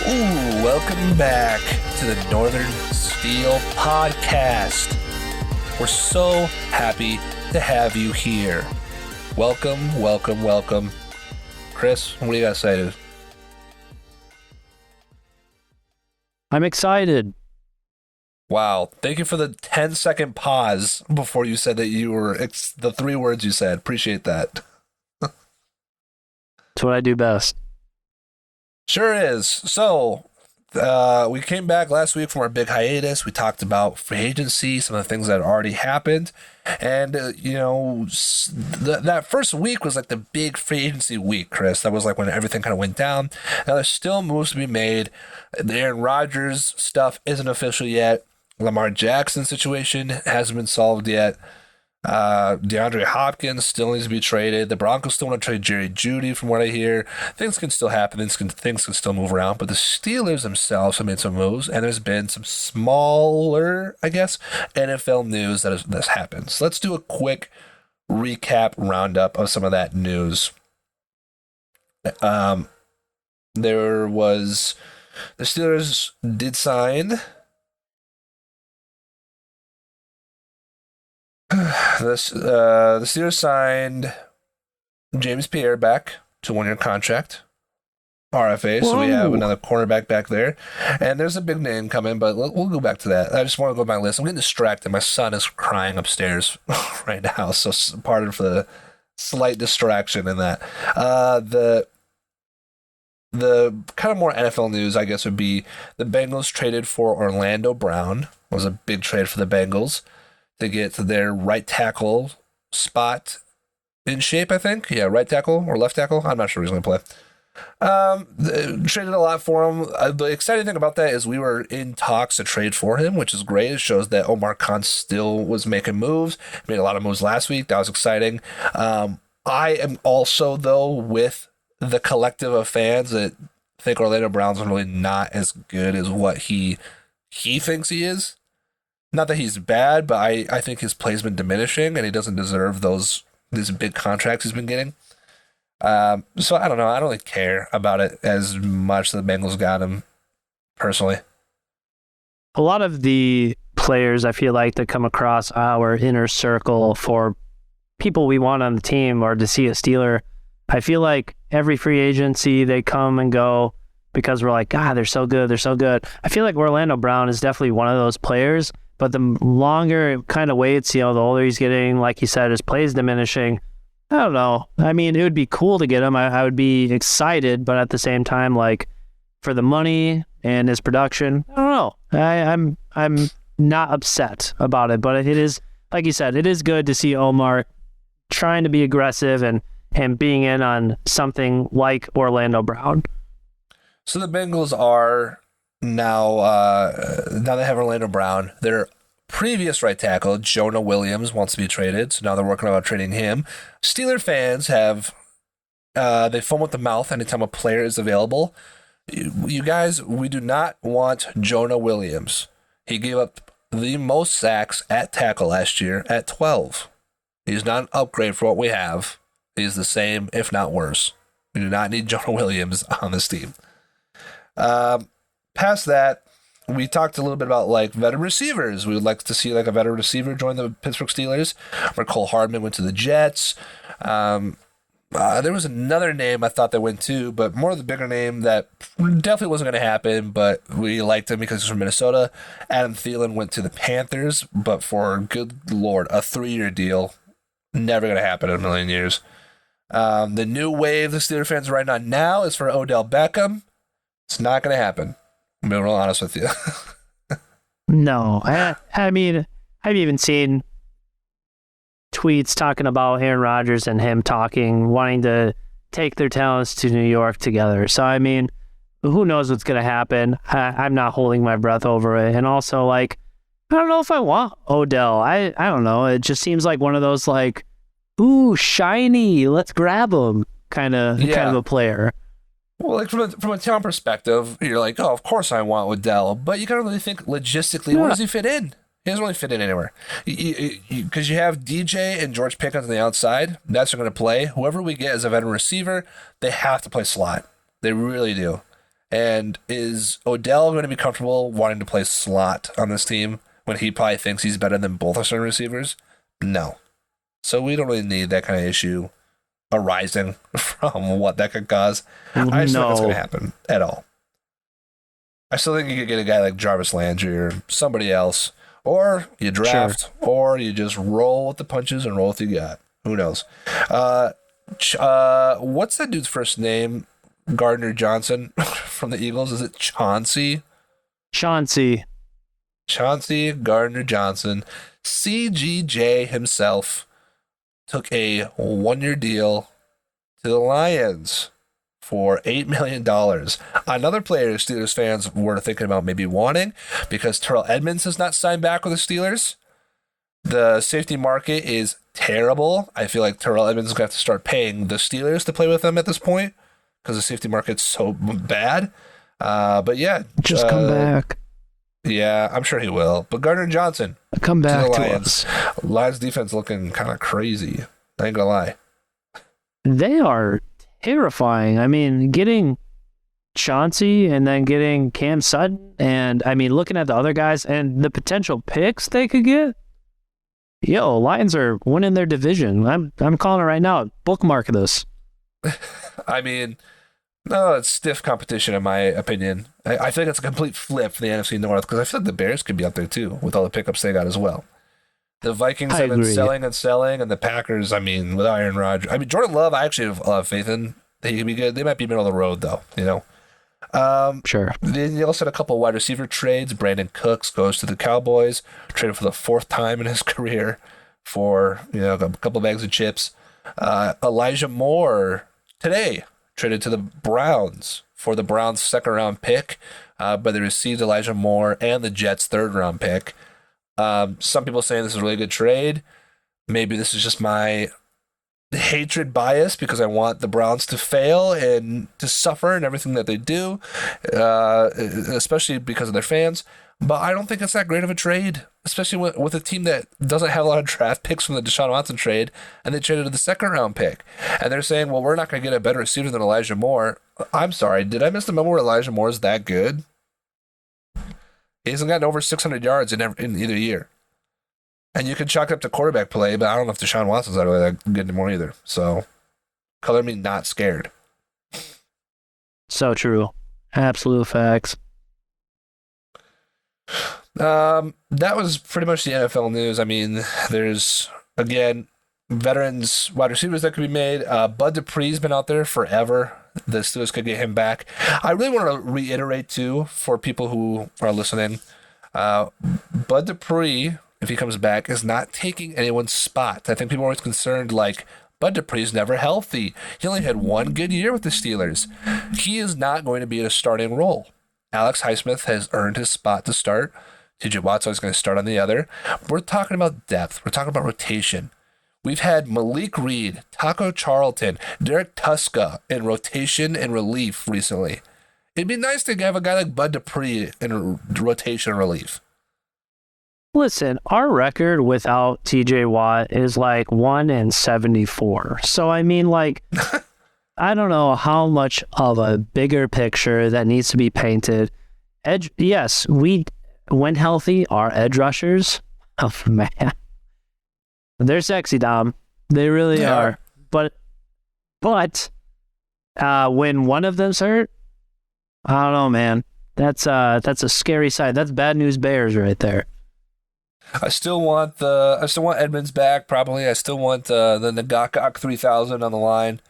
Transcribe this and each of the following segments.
Ooh, welcome back to the Northern Steel Podcast. We're so happy to have you here. Welcome, welcome, welcome. Chris, what do you got to say, dude? I'm excited. Wow. Thank you for the 10-second pause before you said that you were, the three words you said. Appreciate that. That's what I do best. Sure is. So, we came back last week from our big hiatus. We talked about free agency, some of the things that had already happened. And, that first week was like the big free agency week, Chris. That was like when everything kind of went down. Now, there's still moves to be made. The Aaron Rodgers stuff isn't official yet. Lamar Jackson situation hasn't been solved yet. DeAndre Hopkins still needs to be traded. The Broncos still want to trade Jerry Jeudy, from what I hear. Things can still happen. Things can still move around. But the Steelers themselves have made some moves, and there's been some smaller, I guess, NFL news that has happened. So let's do a quick recap roundup of some of that news. There was the Steelers did sign. The Steelers signed James Pierre back to a 1-year contract, RFA. Whoa. So we have another cornerback back there, and there's a big name coming, but we'll go back to that. I just want to go back my list. I'm getting distracted. My son is crying upstairs right now, so pardon for the slight distraction in that. The kind of more NFL news, I guess, would be the Bengals traded for Orlando Brown. It was a big trade for the Bengals to get to their right tackle spot in shape, I think. Yeah, right tackle or left tackle. I'm not sure he's going to play. Traded a lot for him. The exciting thing about that is we were in talks to trade for him, which is great. It shows that Omar Khan still was making moves. Made a lot of moves last week. That was exciting. I am also, though, with the collective of fans that think Orlando Brown's really not as good as what he thinks he is. Not that he's bad, but I think his play's been diminishing, and he doesn't deserve these big contracts he's been getting. So I don't know. I don't really care about it as much as the Bengals got him, personally. A lot of the players I feel like that come across our inner circle for people we want on the team or to see a Steeler, I feel like every free agency they come and go because we're like, God, they're so good. They're so good. I feel like Orlando Brown is definitely one of those players. But the longer it kind of waits, the older he's getting, like you said, his play is diminishing. I don't know. I mean, it would be cool to get him. I would be excited, but at the same time, like, for the money and his production, I don't know. I'm not upset about it, but it is, like you said, it is good to see Omar trying to be aggressive and being in on something like Orlando Brown. So the Bengals are now they have Orlando Brown. Their previous right tackle, Jonah Williams, wants to be traded, so now they're working on trading him. Steeler fans have they foam at the mouth anytime a player is available. You guys, we do not want Jonah Williams. He gave up the most sacks at tackle last year at 12. He's not an upgrade for what we have. He's the same, if not worse. We do not need Jonah Williams on this team. Past that, we talked a little bit about like veteran receivers. We would like to see like a veteran receiver join the Pittsburgh Steelers. Where Cole Hardman went to the Jets. There was another name I thought that went too, but more of the bigger name that definitely wasn't going to happen, but we liked him because he's from Minnesota. Adam Thielen went to the Panthers, but for, good Lord, a 3-year deal. Never going to happen in a million years. The new wave the Steelers fans are riding on now is for Odell Beckham. It's not going to happen. I'm being real honest with you. No. I mean, I've even seen tweets talking about Aaron Rodgers and him wanting to take their talents to New York together. So, I mean, who knows what's going to happen? I'm not holding my breath over it. And also, like, I don't know if I want Odell. I don't know. It just seems like one of those, like, ooh, shiny, let's grab him kind of a player. Well, like from a talent perspective, you're like, oh, of course I want Odell, but you gotta really think logistically. Where does he fit in? He doesn't really fit in anywhere. Because you have DJ and George Pickens on the outside. That's going to play. Whoever we get as a veteran receiver, they have to play slot. They really do. And is Odell going to be comfortable wanting to play slot on this team when he probably thinks he's better than both our certain receivers? No. So we don't really need that kind of issue arising from what that could cause. I just don't think it's going to happen at all. I still think you could get a guy like Jarvis Landry or somebody else, or you draft, or you just roll with the punches and roll with what you got. Who knows? What's that dude's first name? Gardner Johnson from the Eagles. Is it Chauncey? Chauncey Gardner Johnson. CGJ himself took a 1-year deal to the Lions for $8 million. Another player Steelers fans were thinking about maybe wanting, because Terrell Edmonds has not signed back with the Steelers. The safety market is terrible. I feel like Terrell Edmonds is going to have to start paying the Steelers to play with them at this point, because the safety market's so bad. But yeah. Just come back. Yeah, I'm sure he will. But Gardner Johnson. Come back to us. Lions defense looking kind of crazy. I ain't gonna lie. They are terrifying. I mean, getting Chauncey and then getting Cam Sutton, and I mean, looking at the other guys and the potential picks they could get. Yo, Lions are winning their division. I'm calling it right now. Bookmark this. I mean, no, it's stiff competition in my opinion. I think it's a complete flip for the NFC North, because I feel like the Bears could be up there too with all the pickups they got as well. The Vikings have been selling and selling, and the Packers, I mean, with Aaron Rodgers. I mean, Jordan Love, I actually have a lot of faith in. He could be good. They might be middle of the road though, you know. Sure. Then you also had a couple of wide receiver trades. Brandon Cooks goes to the Cowboys, traded for the 4th time in his career for, you know, a couple of bags of chips. Elijah Moore today traded to the Browns for the Browns' 2nd-round pick, but they received Elijah Moore and the Jets' 3rd-round pick. Some people saying this is a really good trade. Maybe this is just my hatred bias, because I want the Browns to fail and to suffer in everything that they do, especially because of their fans. But I don't think it's that great of a trade, especially with a team that doesn't have a lot of draft picks from the Deshaun Watson trade, and they traded to the 2nd-round pick. And they're saying, well, we're not going to get a better receiver than Elijah Moore. I'm sorry, did I miss the moment where Elijah Moore is that good? He hasn't gotten over 600 yards in either year. And you can chalk it up to quarterback play, but I don't know if Deshaun Watson's not really that good anymore either. So, color me not scared. So true. Absolute facts. That was pretty much the NFL news. I mean, there's, again, veterans, wide receivers that could be made. Bud Dupree's been out there forever. The Steelers could get him back. I really want to reiterate, too, for people who are listening, Bud Dupree, if he comes back, is not taking anyone's spot. I think people are always concerned, like, Bud Dupree's never healthy. He only had 1 good year with the Steelers. He is not going to be in a starting role. Alex Highsmith has earned his spot to start. TJ Watt's always going to start on the other. We're talking about depth. We're talking about rotation. We've had Malik Reed, Taco Charlton, Derek Tuska in rotation and relief recently. It'd be nice to have a guy like Bud Dupree in rotation and relief. Listen, our record without TJ Watt is like 1-74. So, I mean, like, I don't know how much of a bigger picture that needs to be painted. Yes, when healthy, our edge rushers, oh, man, they're sexy, Dom. They really are. But when one of them's hurt, I don't know, man. That's a scary sight. That's bad news bears right there. I still want Edmonds back, probably. I still want the Ngakak 3000 on the line.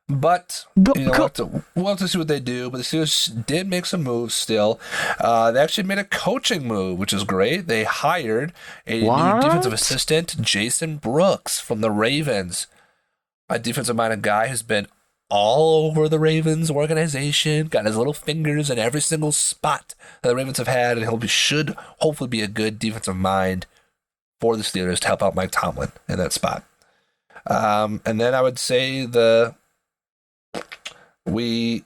But, you know, we'll have to see what they do. But the Steelers did make some moves still. They actually made a coaching move, which is great. They hired a new defensive assistant, Jason Brooks, from the Ravens. A defensive-minded guy who's been all over the Ravens organization, got his little fingers in every single spot that the Ravens have had, and should hopefully be a good defensive mind for the Steelers to help out Mike Tomlin in that spot. And then I would say I don't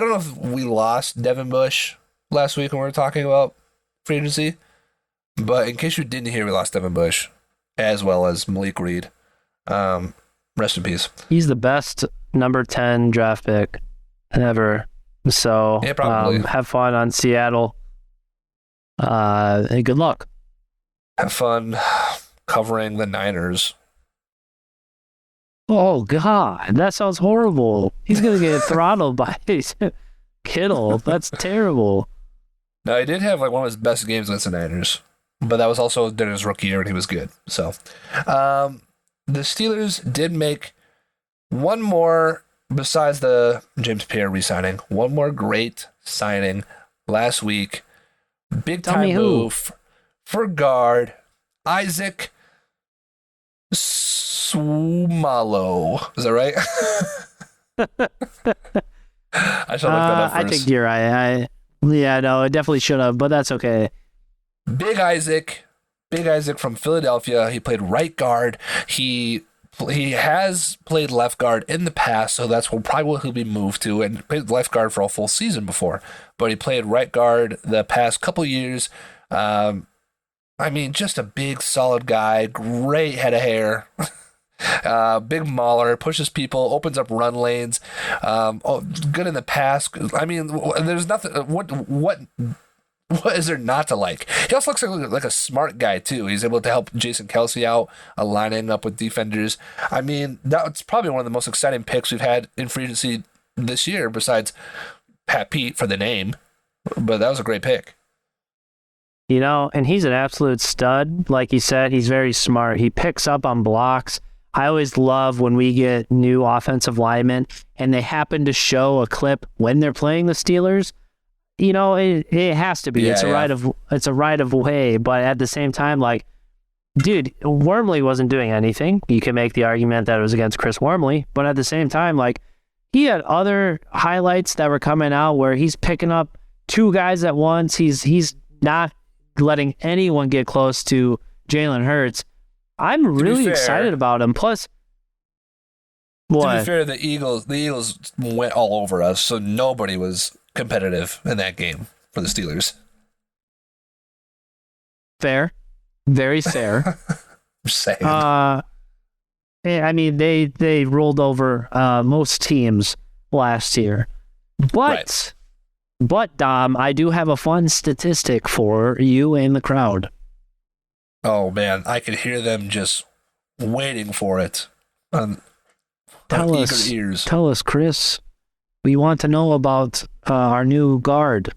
know if we lost Devin Bush last week when we were talking about free agency, but in case you didn't hear, we lost Devin Bush as well as Malik Reed. Rest in peace. He's the best number 10 draft pick ever So Yeah, probably. have fun on Seattle. And good luck. Have fun covering the Niners. Oh God, that sounds horrible. He's gonna get throttled by Kittle. That's terrible. Now, he did have like one of his best games against the Niners, but that was also during his rookie year and he was good. So, the Steelers did make one more, besides the James Pierre re-signing, one more great signing last week. Big time move for guard Isaac Suemalo. Is that right? I should look that up first. I think you're right. Yeah, no, it definitely should have, but that's okay. Big Isaac from Philadelphia. He played right guard. He has played left guard in the past, so that's probably what he'll be moved to, and played left guard for a full season before. But he played right guard the past couple years. I mean, just a big, solid guy, great head of hair, big mauler, pushes people, opens up run lanes, good in the pass. I mean, there's nothing. What is there not to like? He also looks like a smart guy too. He's able to help Jason Kelce out, lining up with defenders. I mean, that's probably one of the most exciting picks we've had in free agency this year, besides Pat Pete for the name. But that was a great pick. You know, and he's an absolute stud. Like you said, he's very smart. He picks up on blocks. I always love when we get new offensive linemen and they happen to show a clip when they're playing the Steelers. You know, it has to be. It's a right of way. But at the same time, like, dude, Wormley wasn't doing anything. You can make the argument that it was against Chris Wormley, but at the same time, like, he had other highlights that were coming out where he's picking up two guys at once. He's not letting anyone get close to Jalen Hurts. I'm really excited about him. Plus, what? To be fair, the Eagles went all over us, so nobody was competitive in that game for the Steelers. Fair. Very fair. Just saying. I mean, they rolled over most teams last year. But, Dom, I do have a fun statistic for you and the crowd. Oh, man. I could hear them just waiting for it on eager ears. Tell us, Chris. We want to know about our new guard.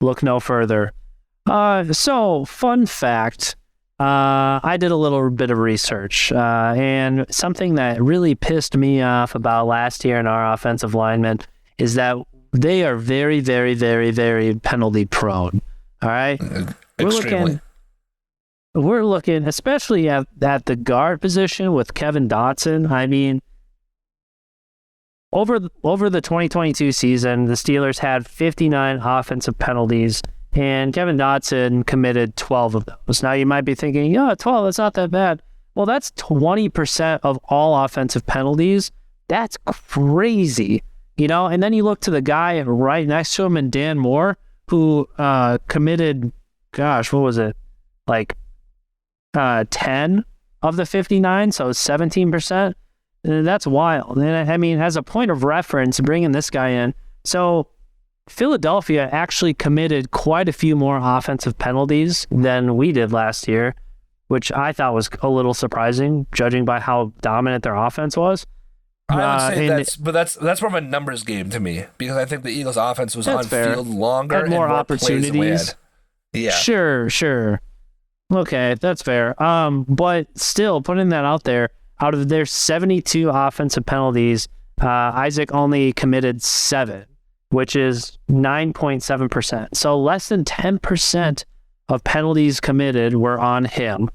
Look no further. So, fun fact. I did a little bit of research, and something that really pissed me off about last year in our offensive linemen is that they are very, very, very, very penalty prone. All right? Extremely. We're looking, especially at the guard position with Kevin Dotson. I mean, over the 2022 season, the Steelers had 59 offensive penalties, and Kevin Dotson committed 12 of those. Now, you might be thinking, 12, that's not that bad. Well, that's 20% of all offensive penalties. That's crazy. You know, and then you look to the guy right next to him, and Dan Moore, who committed, what was it? Like 10 of the 59, so 17%. That's wild. And I mean, as a point of reference, bringing this guy in, so Philadelphia actually committed quite a few more offensive penalties than we did last year, which I thought was a little surprising, judging by how dominant their offense was. I would say that's more of a numbers game to me, because I think the Eagles' offense was on field longer, had more opportunities. Yeah, sure. Okay, that's fair. But still, putting that out there, out of their 72 offensive penalties, Isaac only committed 7, which is 9.7%. So less than 10% of penalties committed were on him.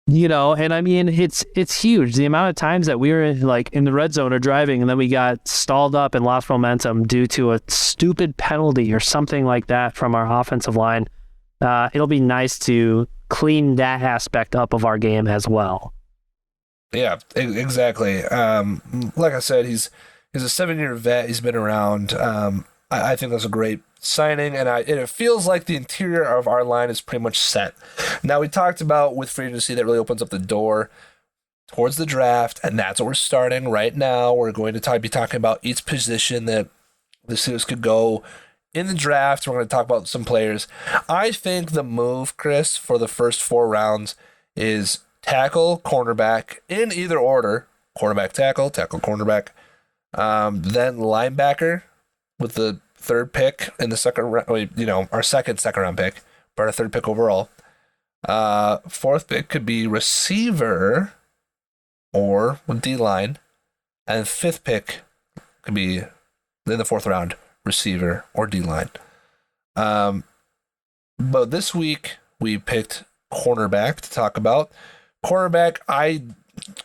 You know, and I mean, it's huge. The amount of times that we were in the red zone or driving, and then we got stalled up and lost momentum due to a stupid penalty or something like that from our offensive line. It'll be nice to clean that aspect up of our game as well. Yeah, exactly. Like I said, he's a 7-year vet. He's been around. I think that's a great signing, and it feels like the interior of our line is pretty much set. Now, we talked about with free agency that really opens up the door towards the draft, and that's what we're starting right now. We're going to be talking about each position that the Steelers could go in the draft. We're going to talk about some players. I think the move, Chris, for the first 4 rounds is tackle, cornerback, in either order. Quarterback, tackle, cornerback. Then linebacker with the 3rd pick in the second round, our second round pick, but our 3rd pick overall. 4th pick could be receiver or D-line. And 5th pick could be in the 4th round, receiver or D-line. But this week we picked cornerback to talk about. Cornerback, I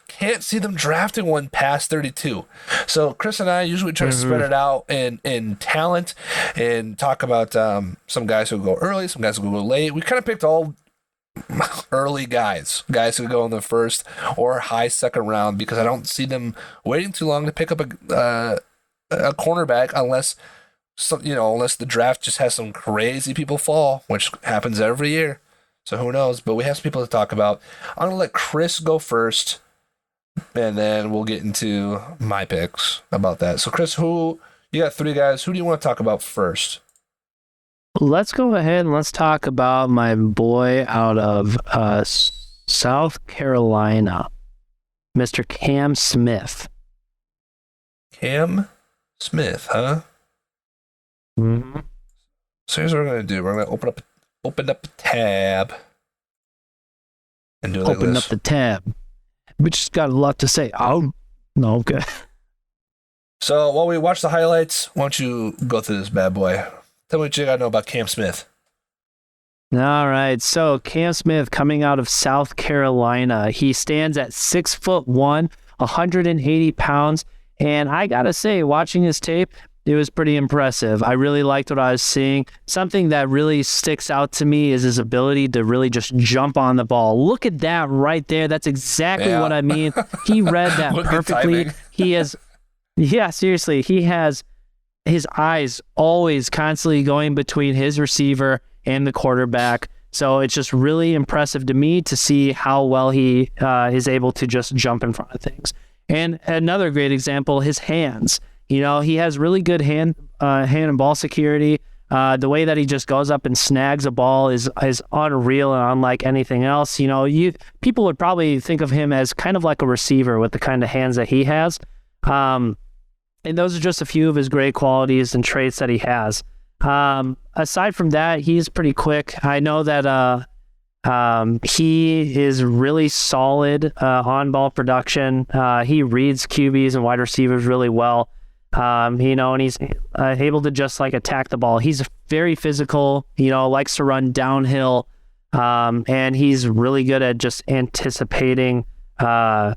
can't see them drafting one past 32. So Chris and I usually try to spread it out in talent and talk about some guys who go early, some guys who go late. We kind of picked all early guys who go in the 1st or high 2nd round, because I don't see them waiting too long to pick up a cornerback unless the draft just has some crazy people fall, which happens every year. So who knows? But we have some people to talk about. I'm gonna let Chris go first, and then we'll get into my picks about that. So Chris, you got 3 guys? Who do you want to talk about first? Let's go ahead and let's talk about my boy out of South Carolina, Mr. Cam Smith. Cam Smith, huh? Mm-hmm. So here's what we're going to do. We're going to open up a tab and do it like this. Open up the tab. We just got a lot to say. Oh, no, okay. So while we watch the highlights, why don't you go through this bad boy? Tell me what you got to know about Cam Smith. All right. So Cam Smith coming out of South Carolina. He stands at 6'1", 180 pounds. And I got to say, watching his tape, it was pretty impressive. I really liked what I was seeing. Something that really sticks out to me is his ability to really just jump on the ball. Look at that right there. That's exactly what I mean. He read that perfectly. Seriously. He has his eyes always constantly going between his receiver and the quarterback. So it's just really impressive to me to see how well he is able to just jump in front of things. And another great example, his hands. He has really good hand and ball security. The way that he just goes up and snags a ball is unreal and unlike anything else. People would probably think of him as kind of like a receiver with the kind of hands that he has. And those are just a few of his great qualities and traits that he has. Aside from that, he's pretty quick. I know that he is really solid on-ball production. He reads QBs and wide receivers really well. And he's able to just attack the ball. He's very physical, likes to run downhill. And he's really good at just anticipating, certain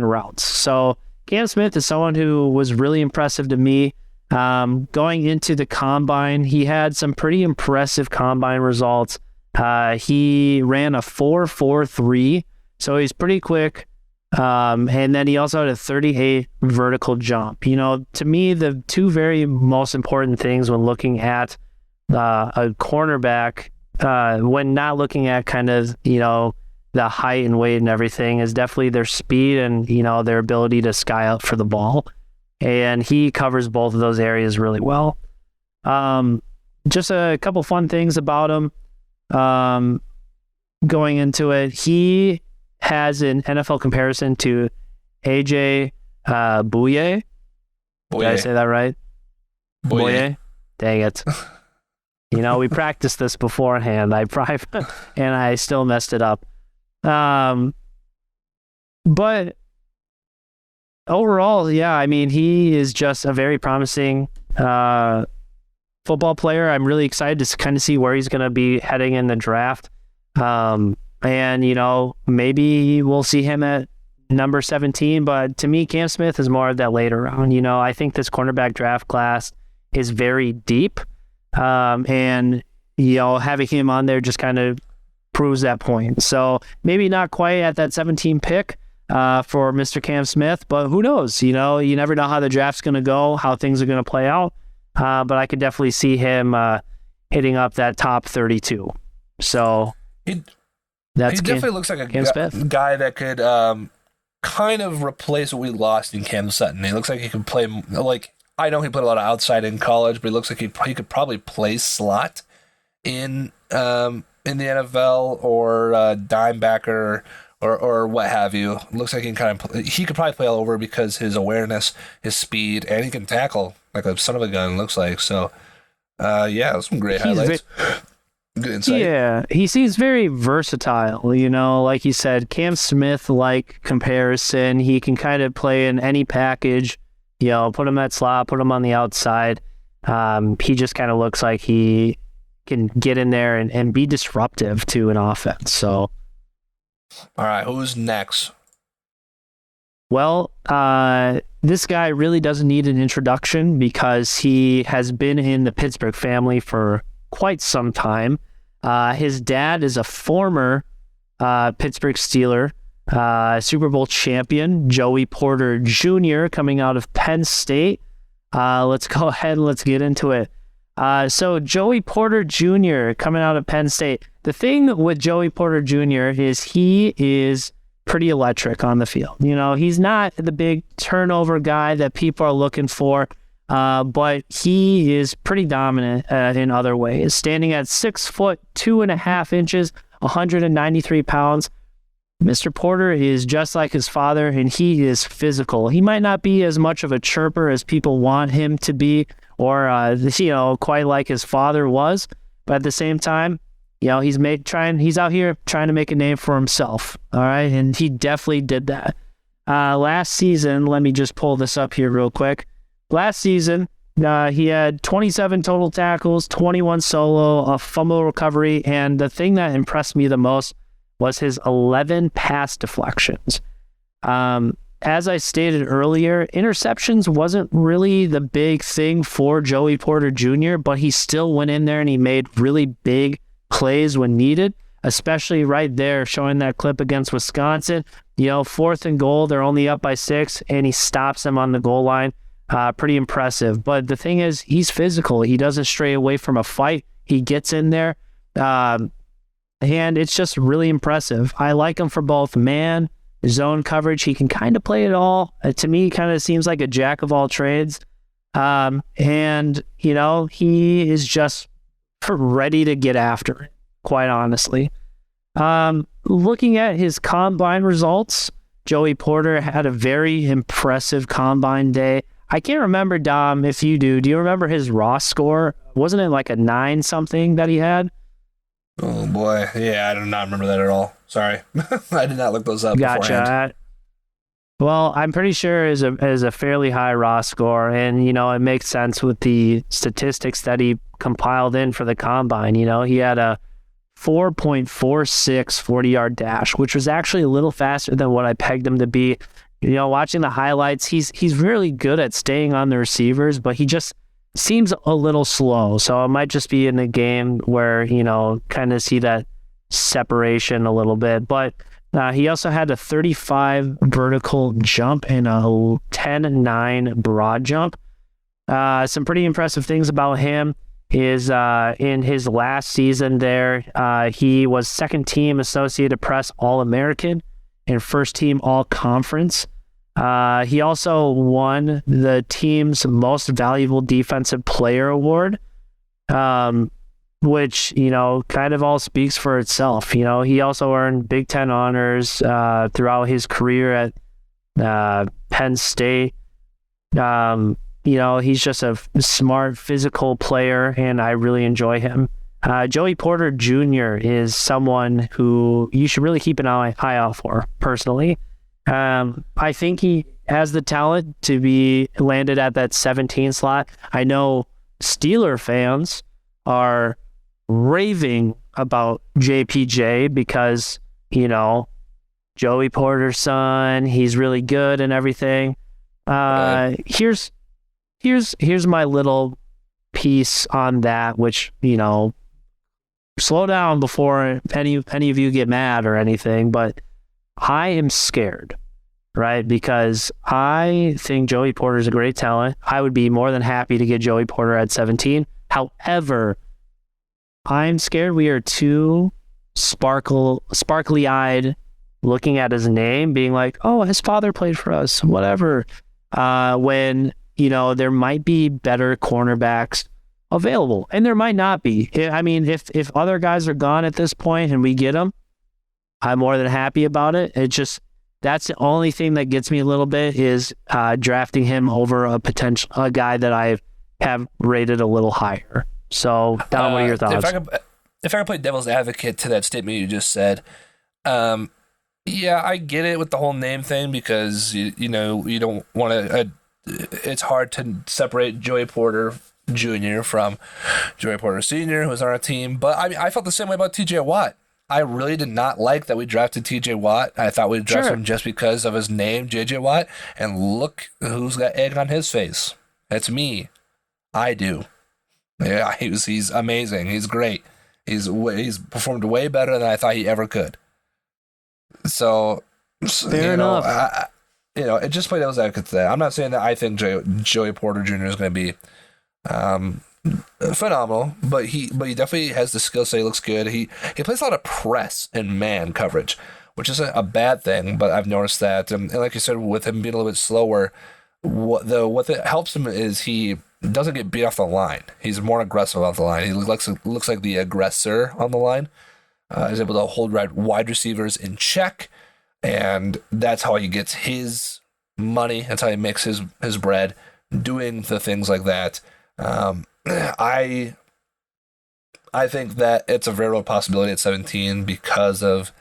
routes. So Cam Smith is someone who was really impressive to me. Going into the combine, he had some pretty impressive combine results. He ran a 4.43, so he's pretty quick. And then he also had a 38 vertical jump. To me, the 2 very most important things when looking at a cornerback, when not looking at kind of, the height and weight and everything, is definitely their speed and, their ability to sky out for the ball. And he covers both of those areas really well. Just a couple fun things about him. Going into it, he has an NFL comparison to AJ Bouye. Did I say that right? Bouye. Dang it. We practiced this beforehand. And I still messed it up. But overall, he is just a very promising football player. I'm really excited to kind of see where he's going to be heading in the draft. And, maybe we'll see him at number 17. But to me, Cam Smith is more of that later round. I think this cornerback draft class is very deep. And, having him on there just kind of proves that point. So maybe not quite at that 17 pick for Mr. Cam Smith, but who knows? You never know how the draft's going to go, how things are going to play out. But I could definitely see him hitting up that top 32. So he definitely looks like a guy that could kind of replace what we lost in Cam Sutton. He looks like he can play I know he played a lot of outside in college, but he looks like he could probably play slot in the NFL or dime backer or what have you. Looks like he could probably play all over because his awareness, his speed, and he can tackle like a son of a gun. Looks like so. Yeah, some great highlights. Good insight. Yeah, he seems very versatile, like you said, Cam Smith-like comparison. He can kind of play in any package, put him at slot, put him on the outside. He just kind of looks like he can get in there and be disruptive to an offense. So, all right, who's next? Well, this guy really doesn't need an introduction because he has been in the Pittsburgh family for quite some time. His dad is a former Pittsburgh Steeler, Super Bowl champion, Joey Porter Jr., coming out of Penn State. Let's go ahead and let's get into it. So Joey Porter Jr. coming out of Penn State. The thing with Joey Porter Jr. is he is pretty electric on the field. He's not the big turnover guy that people are looking for. But he is pretty dominant in other ways. Standing at 6 foot 2.5 inches, 193 pounds. Mr. Porter is just like his father, and he is physical. He might not be as much of a chirper as people want him to be, or quite like his father was. But at the same time, he's out here trying to make a name for himself. All right, and he definitely did that. Last season, let me just pull this up here real quick. Last season, he had 27 total tackles, 21 solo, a fumble recovery, and the thing that impressed me the most was his 11 pass deflections. As I stated earlier, interceptions wasn't really the big thing for Joey Porter Jr., but he still went in there and he made really big plays when needed, especially right there, showing that clip against Wisconsin. 4th and goal, they're only up by 6, and he stops them on the goal line. Pretty impressive. But the thing is, he's physical. He doesn't stray away from a fight. He gets in there. And it's just really impressive. I like him for both man, zone coverage. He can kind of play it all. To me, he kind of seems like a jack of all trades. And he is just ready to get after it, quite honestly. Looking at his combine results, Joey Porter had a very impressive combine day. I can't remember, Dom, if you do. Do you remember his raw score? Wasn't it like a 9-something that he had? Oh, boy. Yeah, I do not remember that at all. Sorry. I did not look those up beforehand. Well, I'm pretty sure it is a fairly high raw score, and, it makes sense with the statistics that he compiled in for the combine. He had a 4.46 40-yard dash, which was actually a little faster than what I pegged him to be. Watching the highlights, he's really good at staying on the receivers, but he just seems a little slow. So it might just be in a game where, kind of see that separation a little bit. But he also had a 35 vertical jump and a 10-9 broad jump. Some pretty impressive things about him is in his last season there, he was second team Associated Press All-American and first team All-Conference. He also won the team's most valuable defensive player award, which, kind of all speaks for itself. He also earned Big Ten honors throughout his career at Penn State. He's just a smart, physical player, and I really enjoy him. Joey Porter Jr. is someone who you should really keep an eye out for, personally. I think he has the talent to be landed at that 17 slot. I know Steeler fans are raving about JPJ because, Joey Porter's son, he's really good and everything. Here's my little piece on that, which, slow down before any of you get mad or anything, but I am scared, right? Because I think Joey Porter is a great talent. I would be more than happy to get Joey Porter at 17. However, I'm scared we are too sparkly-eyed looking at his name, being like, oh, his father played for us, whatever. When there might be better cornerbacks available, and there might not be. I mean, if other guys are gone at this point and we get them, I'm more than happy about it. It just, that's the only thing that gets me a little bit is drafting him over a guy that I have rated a little higher. So, Don, what are your thoughts? If I could play devil's advocate to that statement you just said, yeah, I get it with the whole name thing because you don't want to. It's hard to separate Joey Porter Jr. from Joey Porter Sr., who's on our team. But I felt the same way about T.J. Watt. I really did not like that we drafted T.J. Watt. I thought we'd draft him just because of his name, J.J. Watt. And look who's got egg on his face. It's me. I do. Yeah, he's amazing. He's great. He's performed way better than I thought he ever could. So, fair enough. It just played devil's advocate to that. I'm not saying that I think Joey Porter Jr. is going to be phenomenal, but he definitely has the skill set. He looks good. He plays a lot of press and man coverage, which isn't a bad thing, but I've noticed that. And like you said, with him being a little bit slower, what helps him is he doesn't get beat off the line. He's more aggressive off the line. He looks like the aggressor on the line. He's able to hold wide receivers in check, and that's how he gets his money. That's how he makes his bread, doing the things like that. I think that it's a very real possibility at 17 because of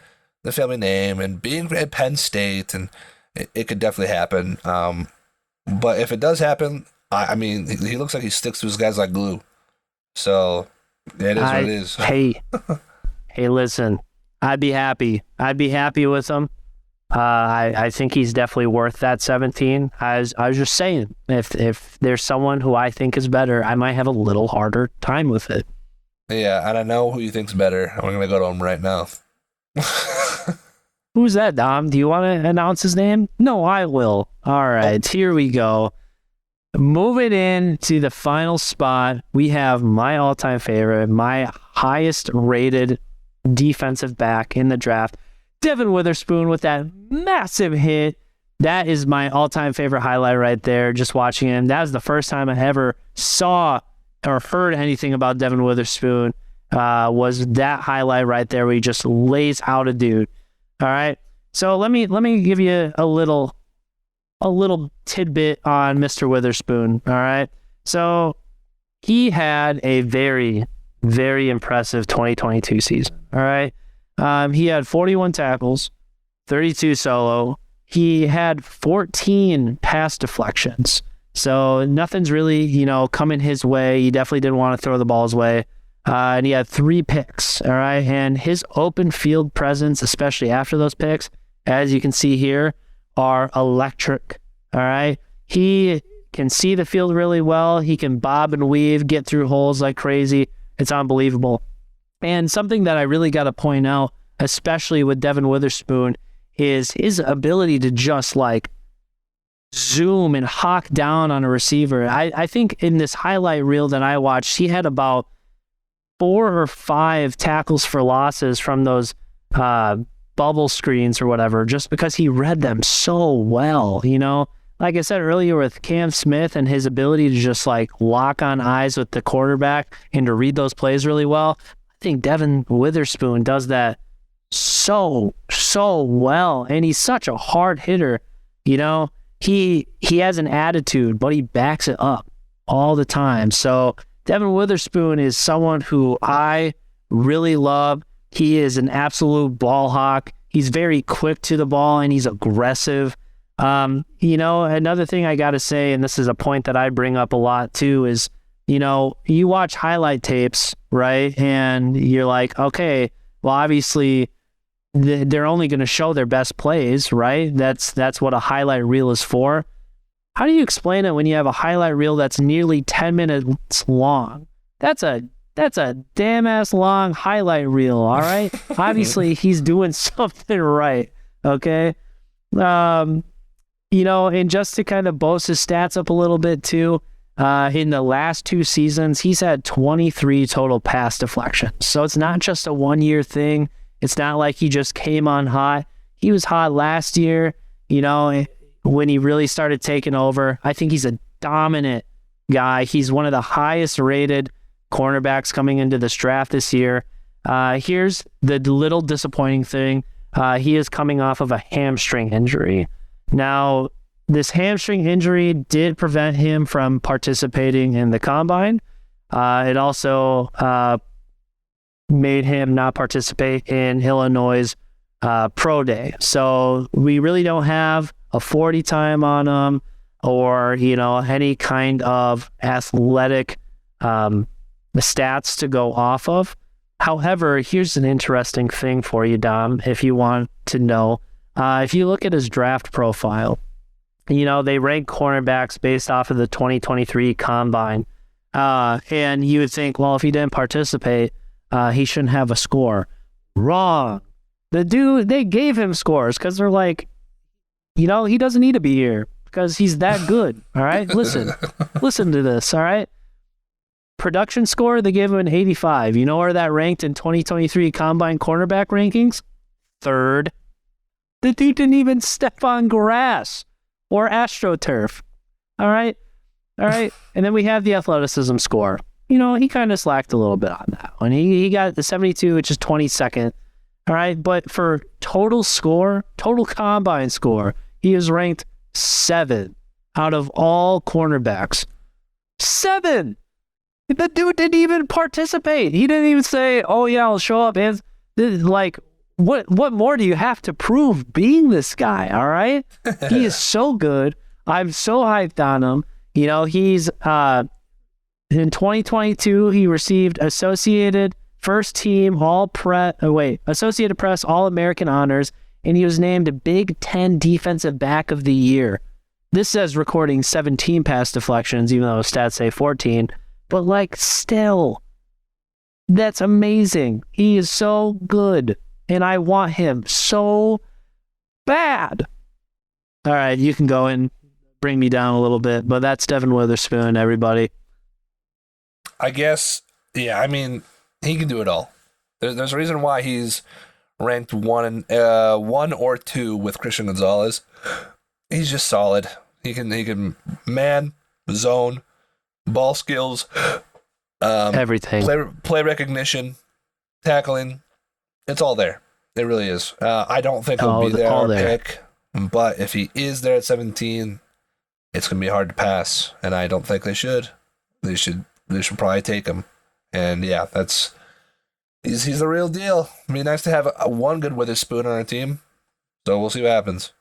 the family name and being at Penn State, and it could definitely happen. But if it does happen, I mean, he looks like he sticks to his guys like glue. So it is what it is. Hey, listen, I'd be happy. I'd be happy with him. I think he's definitely worth that 17. I was just saying, if there's someone who I think is better, I might have a little harder time with it. Yeah, and I know who you think's better. I'm going to go to him right now. Who's that, Dom? Do you want to announce his name? No, I will. All right, Here we go. Moving in to the final spot, we have my all-time favorite, my highest rated defensive back in the draft, Devon Whitherspoon with that massive hit. That is my all-time favorite highlight right there, just watching him. That was the first time I ever saw or heard anything about Devon Whitherspoon, was that highlight right there where he just lays out a dude. All right, so let me give you a little tidbit on Mr. Whitherspoon. All right, so he had a very, very impressive 2022 season. All right, he had 41 tackles, 32 solo. He had 14 pass deflections. So nothing's really, coming his way. He definitely didn't want to throw the balls away. And he had 3 picks, all right? And his open field presence, especially after those picks, as you can see here, are electric, all right? He can see the field really well. He can bob and weave, get through holes like crazy. It's unbelievable. And something that I really got to point out, especially with Devon Whitherspoon, is his ability to just zoom and hawk down on a receiver. I think in this highlight reel that I watched, he had about 4 or 5 tackles for losses from those bubble screens or whatever, just because he read them so well, Like I said earlier with Cam Smith and his ability to just lock on eyes with the quarterback and to read those plays really well, I think Devon Whitherspoon does that so well, and he's such a hard hitter. He has an attitude, but he backs it up all the time. So Devon Whitherspoon is someone who I really love. He is an absolute ball hawk. He's very quick to the ball, and he's aggressive. Another thing I got to say, and this is a point that I bring up a lot too, is, you watch highlight tapes, right? And you're like, okay, well, obviously they're only going to show their best plays, right? That's what a highlight reel is for. How do you explain it when you have a highlight reel that's nearly 10 minutes long? That's a damn ass long highlight reel, all right? Obviously, he's doing something right, okay? And just to kind of boast his stats up a little bit too, in the last 2 seasons, he's had 23 total pass deflections. So it's not just a 1-year thing. It's not like he just came on hot. He was hot last year, when he really started taking over. I think he's a dominant guy. He's one of the highest rated cornerbacks coming into this draft this year. Here's the little disappointing thing. He is coming off of a hamstring injury. Now, this hamstring injury did prevent him from participating in the combine. It also made him not participate in Illinois' pro day. So we really don't have a 40 time on him or, any kind of athletic stats to go off of. However, here's an interesting thing for you, Dom, if you want to know. If you look at his draft profile, they rank cornerbacks based off of the 2023 combine. And you would think, well, if he didn't participate, he shouldn't have a score. Wrong. The dude, they gave him scores because they're like, he doesn't need to be here because he's that good. All right, listen to this. All right, production score, they gave him an 85. You know where that ranked in 2023 combine cornerback rankings? Third. The dude didn't even step on grass or AstroTurf. All right. And then we have the athleticism score. He kind of slacked a little bit on that one. He got the 72, which is 22nd. All right. But for total combine score, he is ranked 7 out of all cornerbacks. 7. The dude didn't even participate. He didn't even say, oh, yeah, I'll show up. And what more do you have to prove being this guy? All right. He is so good. I'm so hyped on him. He's in 2022, he received Associated Press All-American honors, and he was named a Big Ten Defensive Back of the Year. This says recording 17 pass deflections, even though stats say 14. But still, that's amazing. He is so good, and I want him so bad. All right, you can go and bring me down a little bit, but that's Devon Whitherspoon, everybody. I guess, yeah, I mean, he can do it all. There's a reason why he's ranked 1 or 2 with Christian Gonzalez. He's just solid. He can man, zone, ball skills, everything. Play recognition, tackling. It's all there. It really is. I don't think he'll be there our pick, but if he is there at 17, it's going to be hard to pass, and I don't think they should. They should probably take him. And yeah, he's the real deal. It'd be nice to have one good Witherspoon on our team. So we'll see what happens.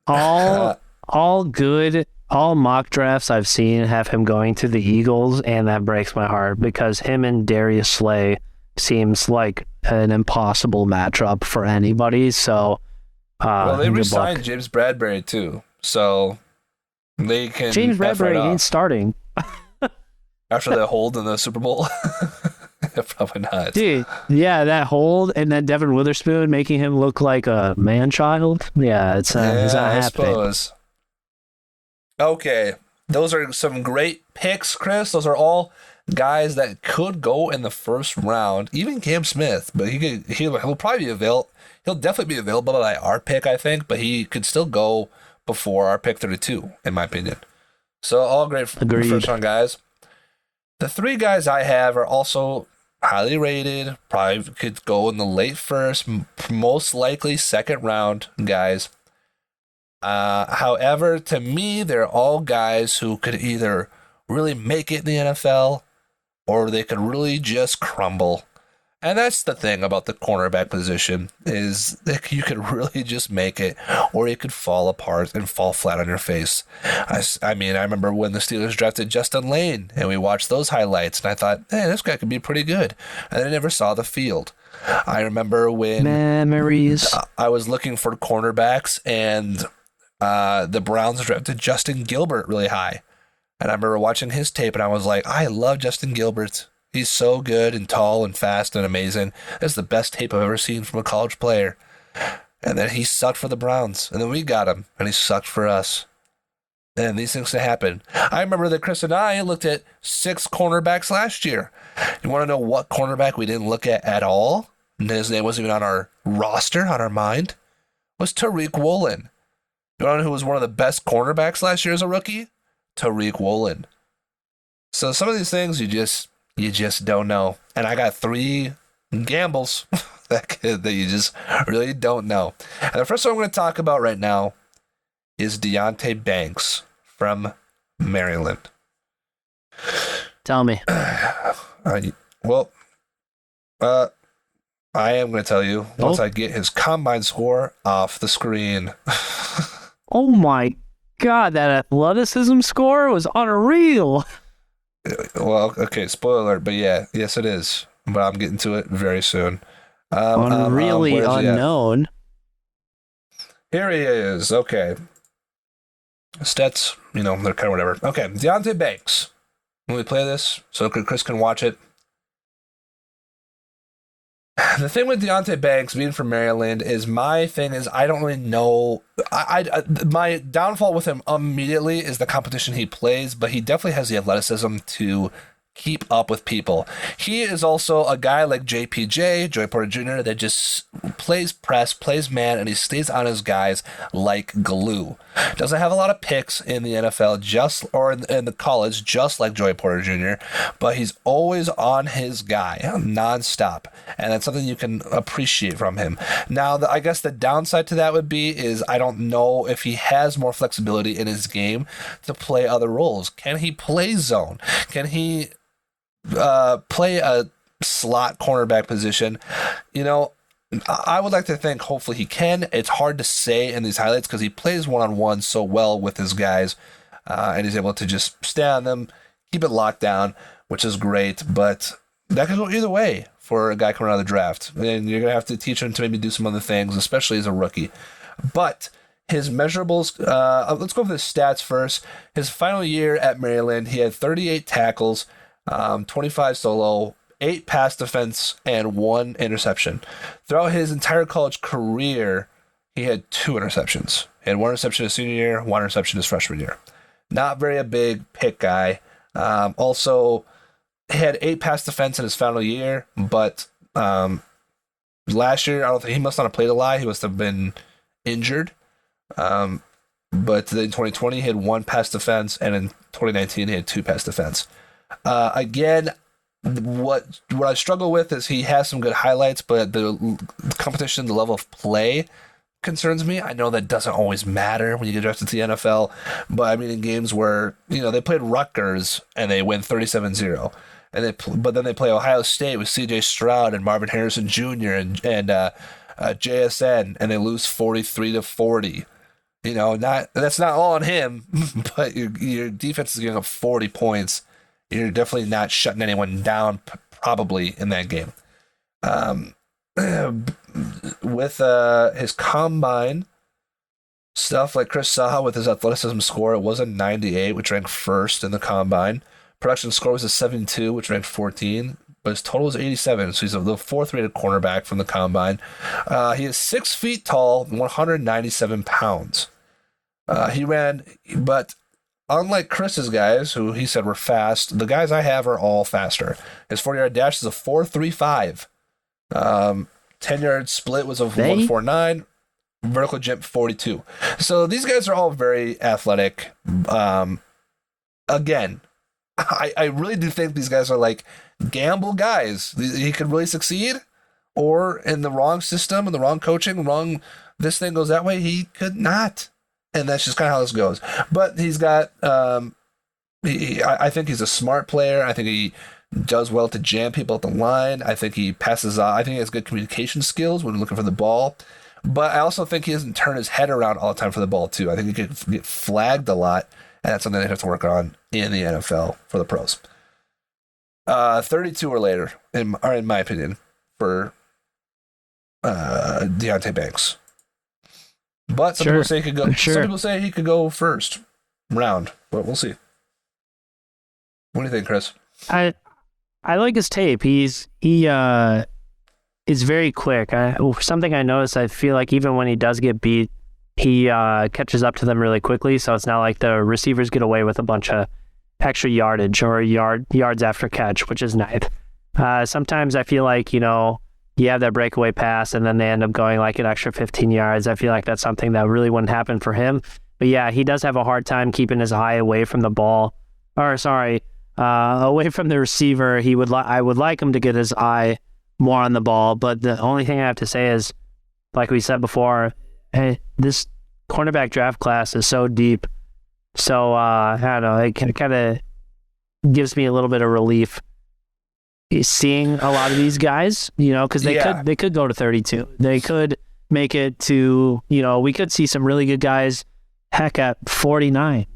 all good. All mock drafts I've seen have him going to the Eagles, and that breaks my heart because him and Darius Slay seems like an impossible matchup for anybody. So, they re-signed James Bradbury too, so they can. James Bradbury ain't starting after the hold in the Super Bowl. Probably not, dude. Yeah, that hold, and then Devon Witherspoon making him look like a man-child. Yeah, it's not happening. Suppose. Okay, those are some great picks, Chris. Those are all guys that could go in the first round. Even Cam Smith, but he'll probably be available. He'll definitely be available by our pick, I think, but he could still go before our pick 32, in my opinion. So all great first round guys. The 3 guys I have are also highly rated. Probably could go in the late first, most likely second round guys. However, to me, they're all guys who could either really make it in the NFL or they could really just crumble. And that's the thing about the cornerback position is that you could really just make it or you could fall apart and fall flat on your face. I remember when the Steelers drafted Justin Lane and we watched those highlights and I thought, hey, this guy could be pretty good. And I never saw the field. I remember when memories. I was looking for cornerbacks and the Browns drafted Justin Gilbert really high. And I remember watching his tape and I was like, I love Justin Gilbert. He's so good and tall and fast and amazing. That's the best tape I've ever seen from a college player. And then he sucked for the Browns. And then we got him and he sucked for us. And these things can happen. I remember that Chris and I looked at 6 cornerbacks last year. You want to know what cornerback we didn't look at all? And his name wasn't even on our roster, on our mind? Was Tariq Woolen. You want to know who was one of the best cornerbacks last year as a rookie? Tariq Woolen. So some of these things you just don't know. And I got 3 gambles that you just really don't know. And the first one I'm going to talk about right now is Deonte Banks from Maryland. Tell me. I am going to tell you once I get his combine score off the screen. Oh my God, that athleticism score was unreal. Well, okay, spoiler alert, but yes, it is. But I'm getting to it very soon. Unreally unknown. Here he is. Okay. Stats, they're kind of whatever. Okay, Deonte Banks. Let me play this so Chris can watch it. The thing with Deonte Banks being from Maryland is I don't really know. My downfall with him immediately is the competition he plays, but he definitely has the athleticism to keep up with people. He is also a guy like JPJ, Joey Porter Jr., that just plays press, plays man, and he stays on his guys like glue. Doesn't have a lot of picks in the NFL or in the college, just like Joey Porter Jr., but he's always on his guy nonstop, and that's something you can appreciate from him. Now, I guess the downside to that would be is I don't know if he has more flexibility in his game to play other roles. Can he play zone? Can he play a slot cornerback position? I would like to think hopefully he can. It's hard to say in these highlights because he plays one-on-one so well with his guys, and he's able to just stay on them, keep it locked down, which is great. But that could go either way for a guy coming out of the draft, and you're going to have to teach him to maybe do some other things, especially as a rookie. But his measurables, let's go over the stats first. His final year at Maryland, he had 38 tackles, 25 solo, 8 pass defense, and 1 interception. Throughout his entire college career, he had 2 interceptions. He had 1 interception his senior year, 1 interception his freshman year. Not very a big pick guy. Also, he had 8 pass defense in his final year, but last year, I don't think he must not have played a lot. He must have been injured. But in 2020, he had 1 pass defense, and in 2019, he had 2 pass defense. Again, what I struggle with is he has some good highlights, but the competition, the level of play concerns me. I know that doesn't always matter when you get drafted to the NFL, but I mean in games where they played Rutgers and they win 37-0, but then they play Ohio State with C.J. Stroud and Marvin Harrison Jr. and JSN, and they lose 43-40. That's not all on him, but your defense is giving up 40 points. You're definitely not shutting anyone down, probably, in that game. With his combine stuff, like Chris saw with his athleticism score, it was a 98, which ranked first in the combine. Production score was a 72, which ranked 14, but his total was 87, so he's the 4th rated cornerback from the combine. He is 6 feet tall, 197 pounds. But unlike Chris's guys, who he said were fast, the guys I have are all faster. His 40-yard dash is a 4.35. 10-yard split was a 1.49. Vertical jump 42. So these guys are all very athletic. Again, I really do think these guys are like gamble guys. He could really succeed, or in the wrong system and the wrong coaching, this thing goes that way, he could not. And that's just kind of how this goes. But he's got, I think he's a smart player. I think he does well to jam people at the line. I think he passes off. I think he has good communication skills when looking for the ball. But I also think he doesn't turn his head around all the time for the ball, too. I think he could get flagged a lot, and that's something they have to work on in the NFL for the pros. 32 or later, in my opinion, for Deonte Banks. But some people say he could go. Some people say he could go first round, but we'll see. What do you think, Chris? I like his tape. He is very quick. Something I noticed, I feel like even when he does get beat, he catches up to them really quickly. So it's not like the receivers get away with a bunch of extra yardage or yards after catch, which is nice. Sometimes I feel like you have that breakaway pass and then they end up going like an extra 15 yards. I feel like that's something that really wouldn't happen for him. But yeah, he does have a hard time keeping his eye away from the ball. Away from the receiver. I would like him to get his eye more on the ball. But the only thing I have to say is, like we said before, hey, this cornerback draft class is so deep. So I don't know, it kind of gives me a little bit of relief seeing a lot of these guys, because they could go to 32. They could make it to, we could see some really good guys, heck, at 49,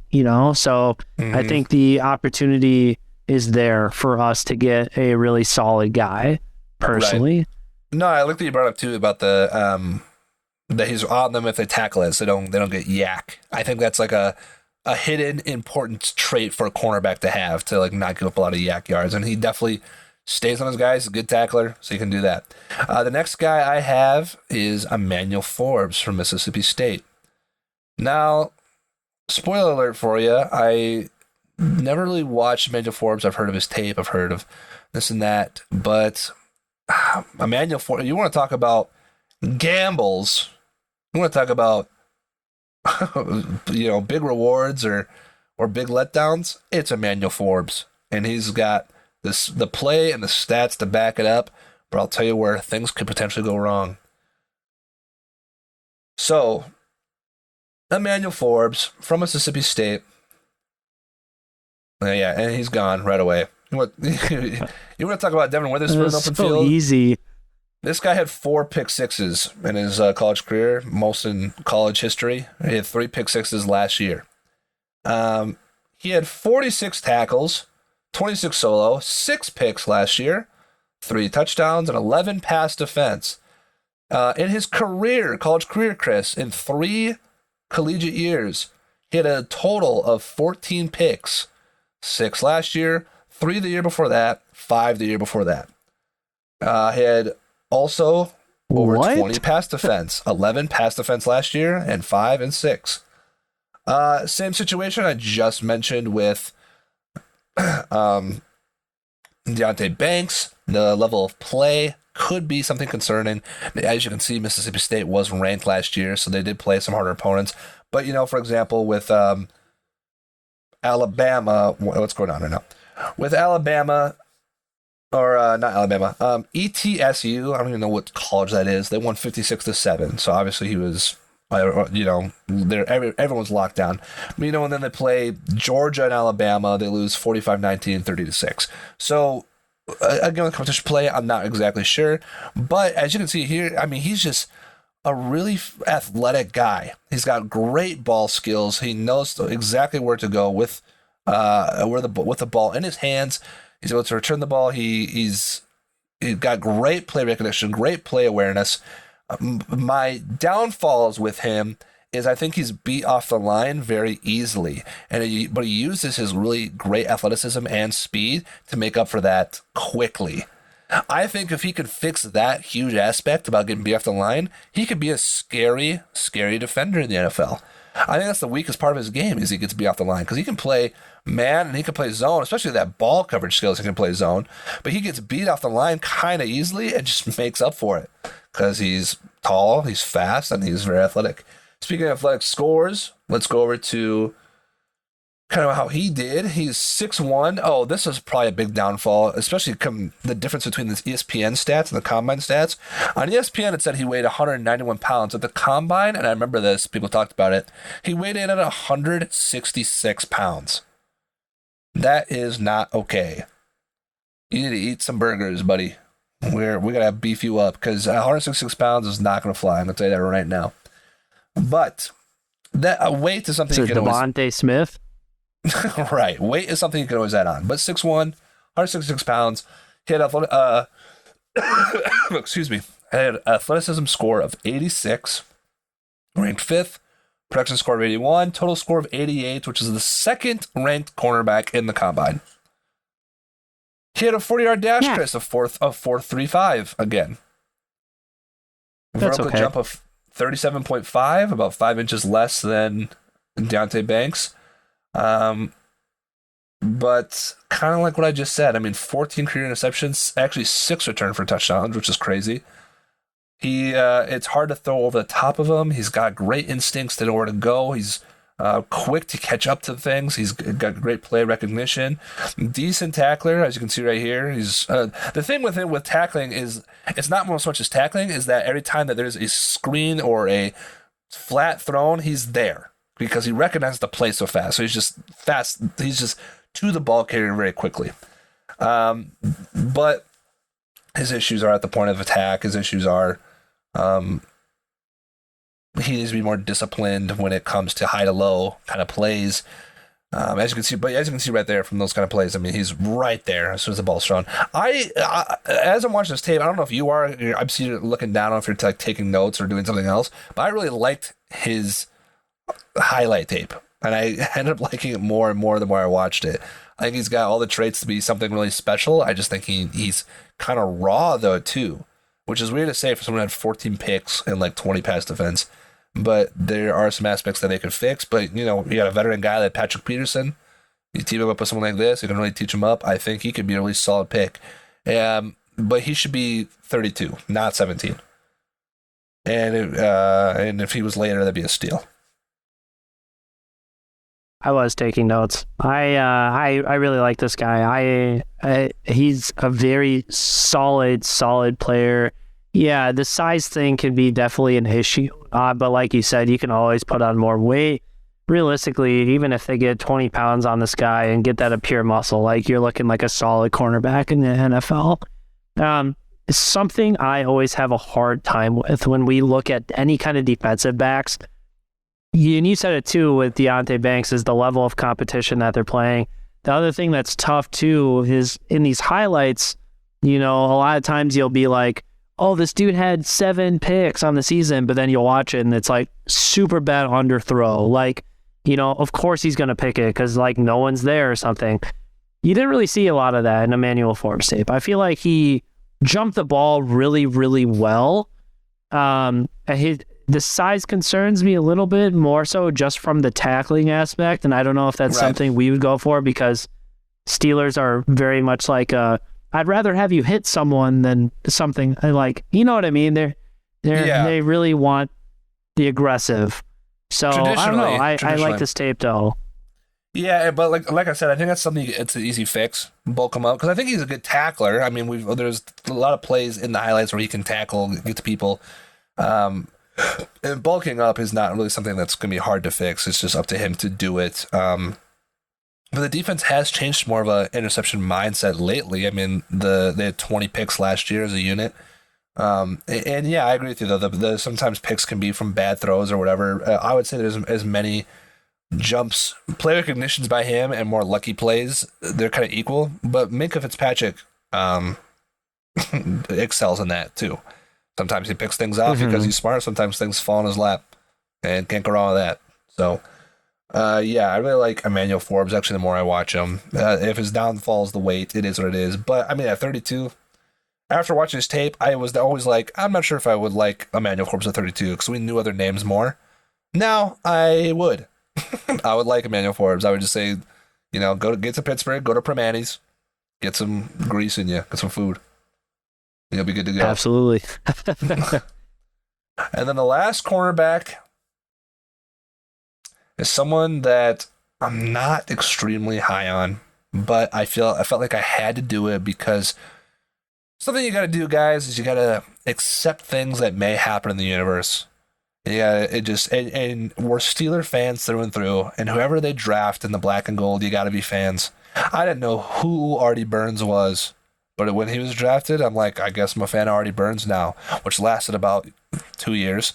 So I think the opportunity is there for us to get a really solid guy, personally. Right. No, I like that you brought up, too, about the that he's on them if they tackle it, so they don't get yak. I think that's like a hidden important trait for a cornerback to have, to like not give up a lot of yak yards, and he definitely stays on his guys. A good tackler, so he can do that. The next guy I have is Emmaunel Forbes from Mississippi State. Now, spoiler alert for you, I never really watched Emmaunel Forbes. I've heard of his tape, I've heard of this and that, but Emmaunel Forbes, you want to talk about gambles, you want to talk about big rewards or big letdowns, it's Emmaunel Forbes. And he's got the play and the stats to back it up, but I'll tell you where things could potentially go wrong. So, Emmaunel Forbes from Mississippi State. Yeah, and he's gone right away. You want to talk about Devon Whitherspoon in open field? Easy. This guy had 4 pick sixes in his college career, most in college history. He had 3 pick sixes last year. He had 46 tackles, 26 solo, 6 picks last year, 3 touchdowns, and 11 pass defense. In his college career, Chris, in 3 collegiate years, he had a total of 14 picks. 6 last year, 3 the year before that, 5 the year before that. He had also over 20 pass defense, 11 pass defense last year, and 5 and 6. Same situation I just mentioned with Deonte Banks. The level of play could be something concerning. As you can see, Mississippi State was ranked last year, so they did play some harder opponents. But, for example, with Alabama, what's going on right now? With Alabama, or not Alabama, ETSU, I don't even know what college that is. They won 56-7, so obviously he was, everyone's locked down. And then they play Georgia and Alabama. They lose 45-19, 30-6. So, again, the competition play, I'm not exactly sure. But as you can see here, he's just a really athletic guy. He's got great ball skills. He knows exactly where to go with the ball in his hands. He's able to return the ball. He's got great play recognition, great play awareness. My downfalls with him is I think he's beat off the line very easily, but he uses his really great athleticism and speed to make up for that quickly. I think if he could fix that huge aspect about getting beat off the line, he could be a scary, scary defender in the NFL. I think that's the weakest part of his game is he gets beat off the line because he can play man and he can play zone, especially that ball coverage skills. He can play zone, but he gets beat off the line kind of easily and just makes up for it because he's tall, he's fast, and he's very athletic. Speaking of athletic scores, let's go over to kind of how he did. He's 6'1". Oh, this is probably a big downfall, especially the difference between the ESPN stats and the combine stats. On ESPN, it said he weighed 191 pounds. At the combine, and I remember this, people talked about it, he weighed in at 166 pounds. That is not okay. You need to eat some burgers, buddy. We gotta beef you up because 166 pounds is not gonna fly. I'm gonna tell you that right now. But that weight is something. So Devontae Smith. Right. Weight is something you can always add on. But 6'1", 166 pounds. He had excuse me. Had an athleticism score of 86, ranked 5th. Production score of 81, total score of 88, which is the 2nd ranked cornerback in the combine. He had a 40-yard dash, Chris, of 4.35 again. Vertical jump of 37.5, about 5 inches less than Deonte Banks. But kind of like what I just said, I mean, 14 career interceptions, actually 6 return for touchdowns, which is crazy. It's hard to throw over the top of him. He's got great instincts to know where to go. He's quick to catch up to things. He's got great play recognition. Decent tackler, as you can see right here. He's the thing with him with tackling is it's not so much as tackling, is that every time that there's a screen or a flat thrown, he's there because he recognizes the play so fast. So he's just fast. He's just to the ball carrier very quickly. But his issues are at the point of attack. His issues are he needs to be more disciplined when it comes to high to low kind of plays. As you can see right there from those kind of plays, I mean, he's right there as soon as the ball's thrown. As I'm watching this tape, I don't know if you are. I'm seeing it looking down, I don't know if you're like taking notes or doing something else, but I really liked his highlight tape, and I ended up liking it more and more the more I watched it. I think he's got all the traits to be something really special. I just think he's kind of raw though too, which is weird to say for someone who had 14 picks and like 20 pass defense. But there are some aspects that they could fix. But, you got a veteran guy like Patrick Peterson. You team him up with someone like this, you can really teach him up. I think he could be a really solid pick. But he should be 32, not 17. And if he was later, that'd be a steal. I was taking notes. I really like this guy. He's a very solid player. Yeah, the size thing can be definitely an issue. But like you said, you can always put on more weight. Realistically, even if they get 20 pounds on this guy and get that of pure muscle, like you're looking like a solid cornerback in the NFL. It's something I always have a hard time with when we look at any kind of defensive backs. And you said it too with Deonte Banks, is the level of competition that they're playing. The other thing that's tough too is in these highlights, a lot of times you'll be like, oh, this dude had 7 picks on the season, but then you'll watch it and it's like super bad underthrow. Like, of course he's going to pick it because like no one's there or something. You didn't really see a lot of that in Emmaunel Forbes tape. I feel like he jumped the ball really, really well. The size concerns me a little bit more so just from the tackling aspect. And I don't know if that's something we would go for because Steelers are very much like I'd rather have you hit someone than something like, you know what I mean? They really want the aggressive. So I don't know. I like this tape though. Yeah, but like I said, I think that's something. It's an easy fix. Bulk him up because I think he's a good tackler. I mean, there's a lot of plays in the highlights where he can tackle, get to people. And bulking up is not really something that's going to be hard to fix. It's just up to him to do it. But the defense has changed more of an interception mindset lately. I mean, they had 20 picks last year as a unit. And yeah, I agree with you, though. Sometimes picks can be from bad throws or whatever. I would say there's as many jumps, play recognitions by him, and more lucky plays. They're kind of equal. But Minkah Fitzpatrick excels in that, too. Sometimes he picks things off because he's smart. Sometimes things fall in his lap. And can't go wrong with that. So... I really like Emmaunel Forbes, actually, the more I watch him. If his downfall is the weight, it is what it is. But, I mean, at 32, after watching his tape, I was always like, I'm not sure if I would like Emmaunel Forbes at 32, because we knew other names more. Now, I would. I would like Emmaunel Forbes. I would just say, get to Pittsburgh, go to Primanti's, get some grease in you, get some food. You'll be good to go. Absolutely. And then the last cornerback is someone that I'm not extremely high on, but I felt like I had to do it because something you got to do, guys, is you got to accept things that may happen in the universe. And we're Steeler fans through and through, and whoever they draft in the black and gold, you got to be fans. I didn't know who Artie Burns was, but when he was drafted, I'm like, I guess I'm a fan of Artie Burns now, which lasted about 2 years.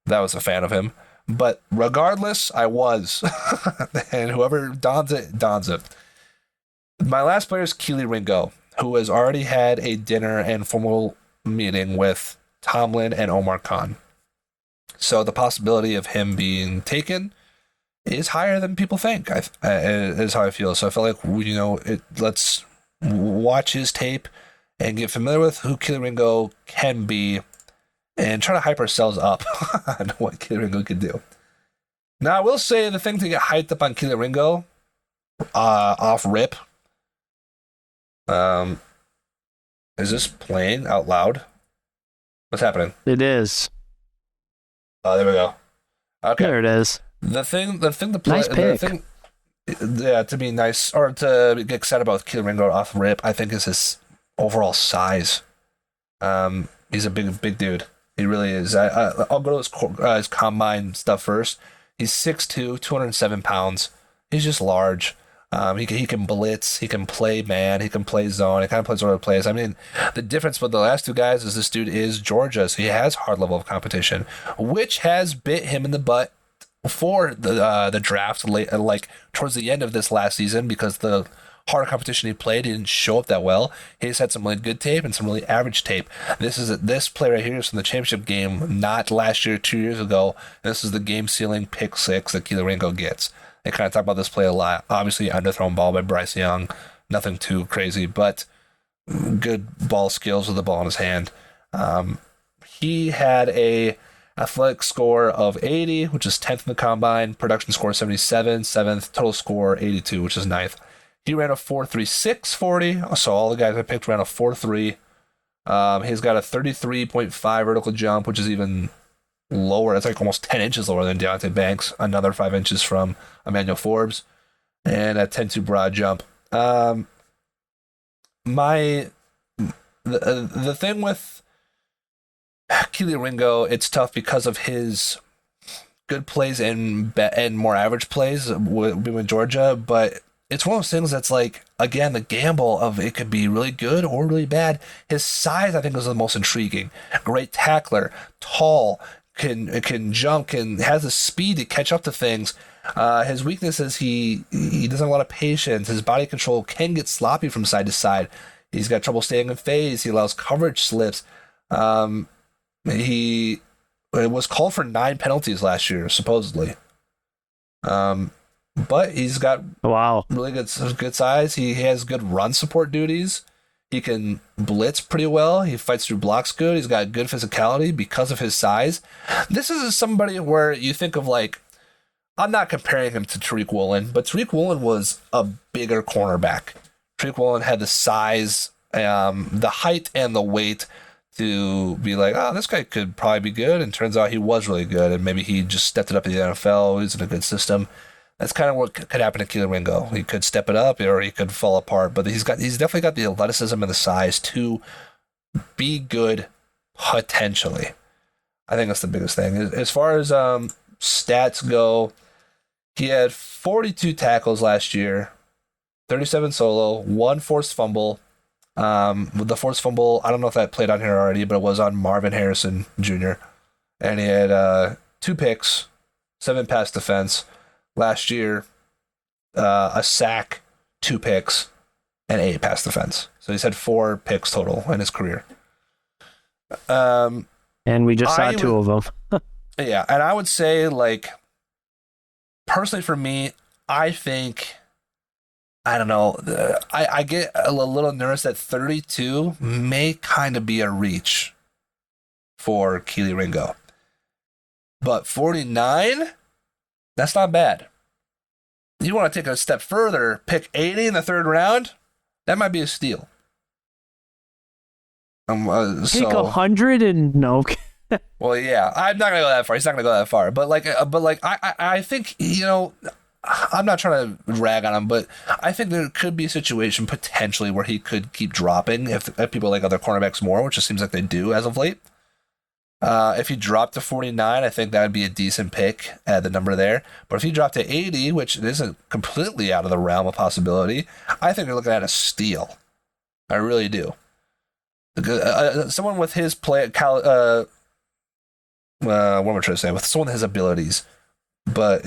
That was a fan of him. But regardless, I was. And whoever dons it, dons it. My last player is Keelee Ringo, who has already had a dinner and formal meeting with Tomlin and Omar Khan. So the possibility of him being taken is higher than people think, is how I feel. So I feel like, let's watch his tape and get familiar with who Keelee Ringo can be and try to hype ourselves up on what Keelee Ringo could do. Now, I will say the thing to get hyped up on Keelee Ringo off rip. Um, is this playing out loud? What's happening? It is. Oh, there we go. Okay. There it is. The thing to play. Nice pick. The thing, yeah, to be nice or to get excited about Keelee Ringo off rip, I think is his overall size. He's a big dude. He really is. I'll go to his combine stuff first. He's 6'2", 207 pounds. He's just large. He can blitz. He can play man. He can play zone. He kind of plays all over the place. I mean, the difference with the last two guys is this dude is Georgia, so he has hard level of competition, which has bit him in the butt for the draft late, like towards the end of this last season, because the harder competition he played, he didn't show up that well. He's had some really good tape and some really average tape. This play right here is from the championship game, not last year, 2 years ago. This is the game-sealing pick six that Keelee Ringo gets. They kind of talk about this play a lot. Obviously, underthrown ball by Bryce Young. Nothing too crazy, but good ball skills with the ball in his hand. He had a athletic score of 80, which is 10th in the combine. Production score 77, 7th. Total score 82, which is 9th. He ran a 4.36 40, so all the guys I picked ran a 4.3. He's got a 33.5 vertical jump, which is even lower. That's like almost 10 inches lower than Deonte Banks. Another 5 inches from Emmaunel Forbes, and a 10.2 broad jump. The thing with Keelee Ringo, it's tough because of his good plays and more average plays with Georgia, but it's one of those things that's like, again, the gamble of it could be really good or really bad. His size, I think, is the most intriguing. Great tackler, tall, can jump, has the speed to catch up to things. His weakness is he doesn't have a lot of patience. His body control can get sloppy from side to side. He's got trouble staying in phase. He allows coverage slips. He was called for 9 penalties last year, supposedly. But he's got really good size. He has good run support duties. He can blitz pretty well. He fights through blocks good. He's got good physicality because of his size. This is somebody where you think of, like, I'm not comparing him to Tariq Woolen, but Tariq Woolen was a bigger cornerback. Tariq Woolen had the size, the height, and the weight to be like, oh, this guy could probably be good. And turns out he was really good, and maybe he just stepped it up in the NFL. He's in a good system. That's kind of what could happen to Keelee Ringo. He could step it up, or he could fall apart. But he's definitely got the athleticism and the size to be good potentially. I think that's the biggest thing. As far as stats go, he had 42 tackles last year, 37 solo, 1 forced fumble. With the forced fumble, I don't know if that played on here already, but it was on Marvin Harrison Jr. And he had 2 picks, 7 pass defense. Last year, a sack, 2 picks, and 8 pass defense. So he's had 4 picks total in his career. And we just saw 2 of them. Yeah, and I would say, like, personally for me, I think, I don't know, I get a little nervous that 32 may kind of be a reach for Keelee Ringo. But 49... that's not bad. You want to take a step further, pick 80 in the 3rd round? That might be a steal. Pick 100 and no. Well, yeah, I'm not gonna go that far. He's not gonna go that far. But I think, I'm not trying to rag on him, but I think there could be a situation potentially where he could keep dropping if people like other cornerbacks more, which it seems like they do as of late. If he dropped to 49, I think that would be a decent pick at the number there. But if he dropped to 80, which isn't completely out of the realm of possibility, I think you're looking at a steal. I really do. Someone with his play, what am I trying to say? With someone with his abilities, but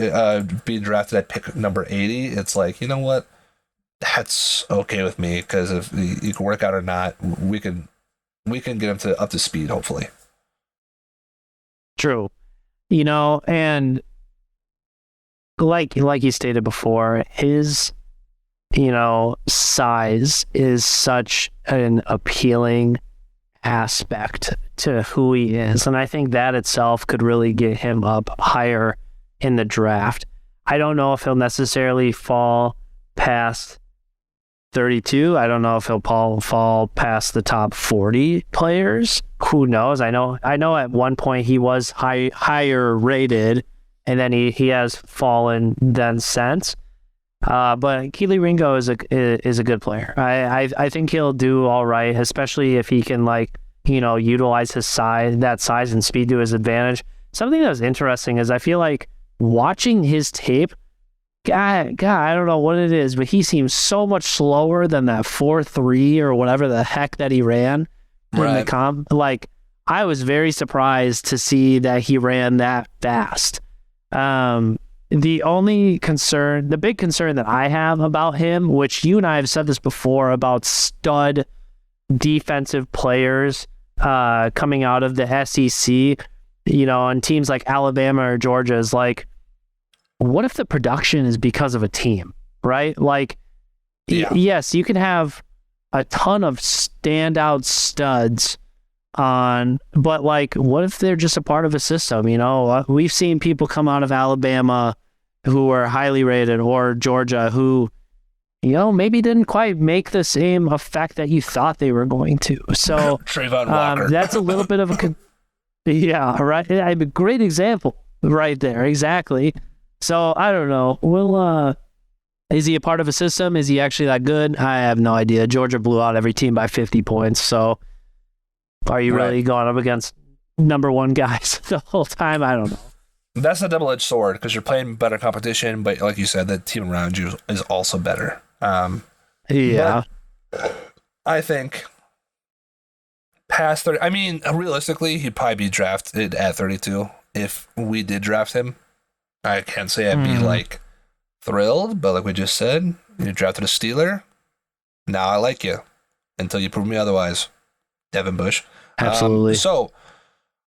being drafted at pick number 80, it's like, you know what? That's okay with me, because if he can work out or not, we can get him up to speed, hopefully. True. And like you stated before, his, size is such an appealing aspect to who he is. And I think that itself could really get him up higher in the draft. I don't know if he'll necessarily fall past 32. I don't know if he'll fall past the top 40 players. Who knows? I know at one point he was higher rated, and then he has fallen then since. But Keelee Ringo is a good player. I think he'll do all right, especially if he can utilize his size and speed to his advantage. Something that was interesting is I feel like watching his tape, God, I don't know what it is, but he seems so much slower than that 4.3 or whatever the heck that he ran in the comp. Like, I was very surprised to see that he ran that fast. The big concern that I have about him, which you and I have said this before about stud defensive players coming out of the SEC, on teams like Alabama or Georgia, is like, what if the production is because of a team, right? Like, yes, you can have a ton of standout studs but like, what if they're just a part of a system? We've seen people come out of Alabama who were highly rated, or Georgia who, maybe didn't quite make the same effect that you thought they were going to. So Trayvon Walker. That's a little bit of a right. A great example right there. Exactly. So I don't know. Is he a part of a system? Is he actually that good? I have no idea. Georgia blew out every team by 50 points. So are you really going up against number one guys the whole time? I don't know. That's a double-edged sword because you're playing better competition, but like you said, the team around you is also better. Yeah. I think past 30, I mean, realistically, he'd probably be drafted at 32 if we did draft him. I can't say I'd be thrilled, but like we just said, you drafted a Steeler. Now I like you until you prove me otherwise. Devin Bush. Absolutely. So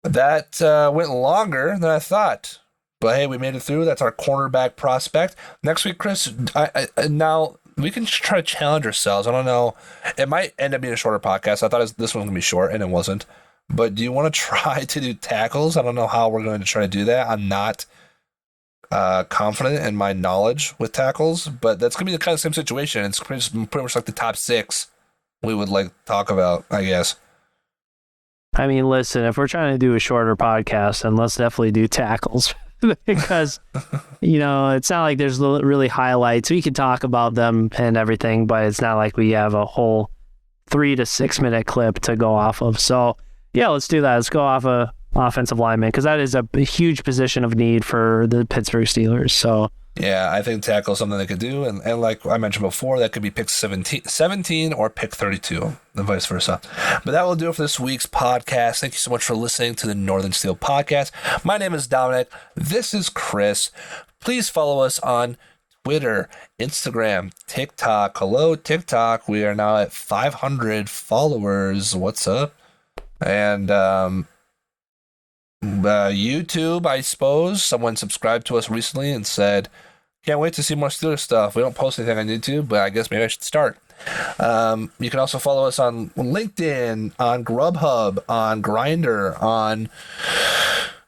that went longer than I thought, but hey, we made it through. That's our cornerback prospect. Next week, Chris, now we can try to challenge ourselves. I don't know. It might end up being a shorter podcast. I thought this one was going to be short, and it wasn't. But do you want to try to do tackles? I don't know how we're going to try to do that. I'm not confident in my knowledge with tackles, but that's going to be the kind of same situation. It's pretty much like the top 6 we would talk about, I guess. I mean, listen, if we're trying to do a shorter podcast, then let's definitely do tackles because, it's not like there's really highlights. We can talk about them and everything, but it's not like we have a whole 3 to 6 minute clip to go off of. So, yeah, let's do that. Let's go off of offensive lineman because that is a huge position of need for the Pittsburgh Steelers. So, yeah, I think tackle is something they could do. And like I mentioned before, that could be pick 17 or pick 32, and vice versa. But that will do it for this week's podcast. Thank you so much for listening to the Northern Steel Podcast. My name is Dominic. This is Chris. Please follow us on Twitter, Instagram, TikTok. Hello, TikTok. We are now at 500 followers. What's up? And YouTube, I suppose. Someone subscribed to us recently and said, can't wait to see more Steelers stuff. We don't post anything on YouTube, but I guess maybe I should start. You can also follow us on LinkedIn, on Grubhub, on Grindr, on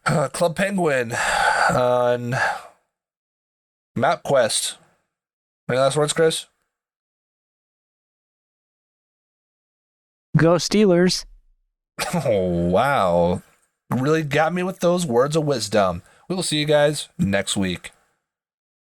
Club Penguin, on MapQuest. Any last words, Chris? Go Steelers. Oh, wow. Really got me with those words of wisdom. We will see you guys next week.